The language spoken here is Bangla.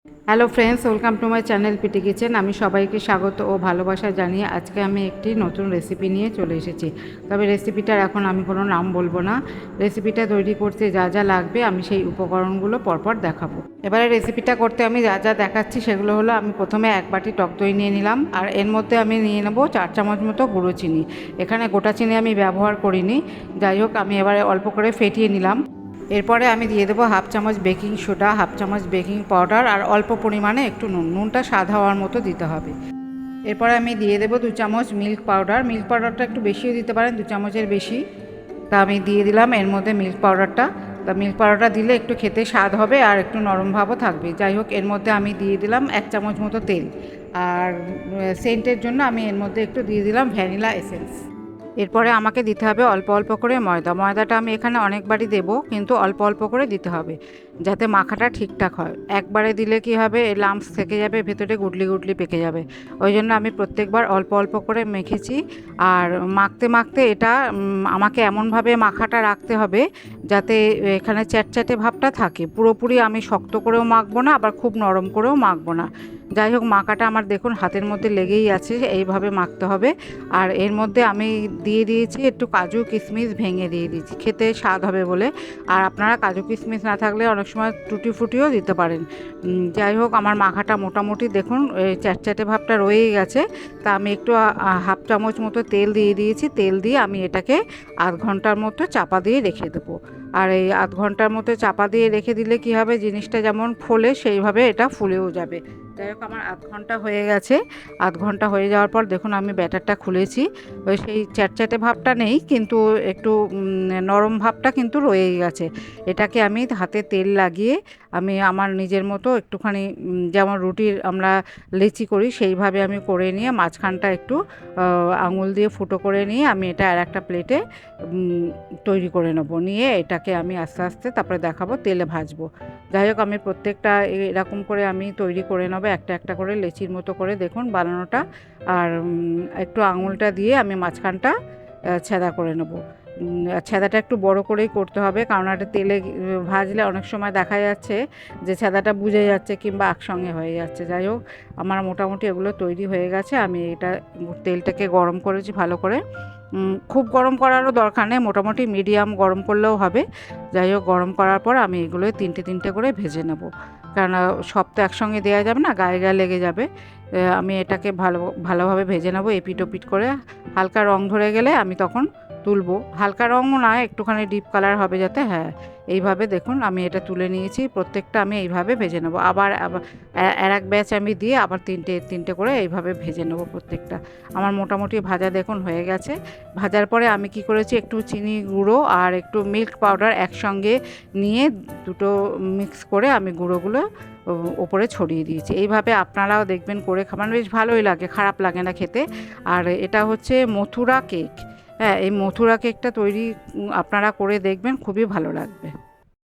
Hello friends, welcome to my channel PT kitchen. আমি সবাইকে স্বাগত ও ভালোবাসা জানিয়ে আজকে আমি একটি নতুন রেসিপি নিয়ে চলে এসেছি। তবে রেসিপিটার এখন আমি কোনো নাম বলবো না। রেসিপিটা তৈরি করতে যা যা লাগবে আমি সেই উপকরণগুলো পরপর দেখাবো। এবারে রেসিপিটা করতে আমি যা যা দেখাচ্ছি সেগুলো হলো, আমি প্রথমে 1 বাটি টক দই নিয়ে নিলাম, আর এর মধ্যে আমি নিয়ে নেবো 4 চামচ মতো গুঁড়ো চিনি। এখানে গোটা চিনি আমি ব্যবহার করিনি। যাই হোক, আমি এবারে অল্প করে ফেটিয়ে নিলাম। এরপরে আমি দিয়ে দেবো 1/2 চামচ বেকিং সোডা, 1/2 চামচ বেকিং পাউডার আর অল্প পরিমাণে একটু নুন। নুনটা স্বাদ হওয়ার মতো দিতে হবে। এরপরে আমি দিয়ে দেবো 2 চামচ মিল্ক পাউডার। মিল্ক পাউডারটা একটু বেশিও দিতে পারেন, 2 চামচের বেশি। তা আমি দিয়ে দিলাম এর মধ্যে মিল্ক পাউডারটা। তা মিল্ক পাউডারটা দিলে একটু খেতে স্বাদ হবে আর একটু নরম ভাবও থাকবে। যাই হোক, এর মধ্যে আমি দিয়ে দিলাম 1 চামচ মতো তেল। আর সেন্টের জন্য আমি এর মধ্যে একটু দিয়ে দিলাম ভ্যানিলা এসেন্স। এরপরে আমাকে দিতে হবে অল্প অল্প করে ময়দা। ময়দাটা আমি এখানে অনেকবারই দেবো, কিন্তু অল্প অল্প করে দিতে হবে যাতে মাখাটা ঠিকঠাক হয়। একবারে দিলে কি হবে, লাম্পস থেকে যাবে, ভেতরে গুটলি গুটলি পেকে যাবে। ওই জন্য আমি প্রত্যেকবার অল্প অল্প করে মেখেছি। আর মাখতে মাখতে এটা আমাকে এমনভাবে মাখাটা রাখতে হবে যাতে এখানে চ্যাটচ্যাটে ভাবটা থাকে। পুরোপুরি আমি শক্ত করেও মাখবো না, আবার খুব নরম করেও মাখবো না। যাই হোক, মাখাটা আমার দেখুন হাতের মধ্যে লেগেই আছে, এইভাবে মাখতে হবে। আর এর মধ্যে আমি দিয়ে দিয়েছি একটু কাজু কিশমিশ, ভেঙে দিয়ে দিয়েছি খেতে স্বাদ হবে বলে। আর আপনারা কাজু কিশমিশ না থাকলে অনেক সময় টুটি ফুটিও দিতে পারেন। যাই হোক, আমার মাখাটা মোটামুটি দেখুন চ্যাটচ্যাটে ভাবটা রয়েই গেছে। তা আমি একটু 1/2 চামচ মতো তেল দিয়ে দিয়েছি। তেল দিয়ে আমি এটাকে আধ ঘন্টার মতো চাপা দিয়ে রেখে দেবো। আর এই আধ ঘন্টার মতো চাপা দিয়ে রেখে দিলে কি হবে, জিনিসটা যেমন ফোলে সেইভাবে এটা ফুলেও যাবে। যাই হোক, আমার আধ ঘন্টা হয়ে গেছে। আধ ঘন্টা হয়ে যাওয়ার পর দেখুন আমি ব্যাটারটা খুলেছি। ওই সেই চ্যাটচ্যাটে ভাবটা নেই, কিন্তু একটু নরম ভাবটা কিন্তু রয়েই গেছে। এটাকে আমি হাতে তেল লাগিয়ে আমি আমার নিজের মতো একটুখানি যেমন রুটির আমরা লেচি করি সেইভাবে আমি করে নিয়ে মাঝখানটা একটু আঙুল দিয়ে ফুটো করে নিয়ে আমি এটা আর একটা প্লেটে তৈরি করে নেব। নিয়ে এটাকে আমি আস্তে আস্তে তারপরে দেখাবো তেলে ভাজবো। যাই হোক, আমি প্রত্যেকটা এরকম করে আমি তৈরি করে নেবো, একটা একটা করে লেচির মতো করে দেখুন বানানোটা। আর একটু আঙুলটা দিয়ে আমি মাঝখানটা ছেঁদা করে নেব। ছেঁদাটা একটু বড় করেই করতে হবে, কারণ এটা তেলে ভাজলে অনেক সময় দেখা যাচ্ছে যে ছেঁদাটা বুঝে যাচ্ছে কিংবা একসঙ্গে হয়ে যাচ্ছে। যাই হোক, আমার মোটামুটি এগুলো তৈরি হয়ে গেছে। আমি এটা তেলটাকে গরম করেছি ভালো করে। খুব গরম করারও দরকার নেই, মোটামুটি মিডিয়াম গরম করলেও হবে। যাই হোক, গরম করার পর আমি এগুলোই তিনটে তিনটে করে ভেজে নেব, কারণ সব তো একসঙ্গে দেওয়া যাবে না, গায়ে গায়ে লেগে যাবে। আমি এটাকে ভালোভাবে ভেজে নেব এপিট ওপিট করে। হালকা রং ধরে গেলে আমি তখন তুলবো। হালকা রঙও না, একটুখানি ডিপ কালার হবে যাতে, হ্যাঁ। এইভাবে দেখুন আমি এটা তুলে নিয়েছি। প্রত্যেকটা আমি এইভাবে ভেজে নেব। আবার আর এক ব্যাচ আমি দিয়ে আবার তিনটে তিনটে করে এইভাবে ভেজে নেব প্রত্যেকটা। আমার মোটামুটি ভাজা দেখুন হয়ে গেছে। ভাজার পরে আমি কি করেছি, একটু চিনি গুঁড়ো আর একটু মিল্ক পাউডার একসঙ্গে নিয়ে দুটো মিক্স করে আমি গুঁড়োগুলো ওপরে ছড়িয়ে দিয়েছি। এইভাবে আপনারাও দেখবেন করে খাবেন, বেশ ভালোই লাগে, খারাপ লাগে না খেতে। আর এটা হচ্ছে মথুরা কেক। হ্যাঁ, এই মথুরা কেকটা তৈরি আপনারা করে দেখবেন, খুবই ভালো লাগবে।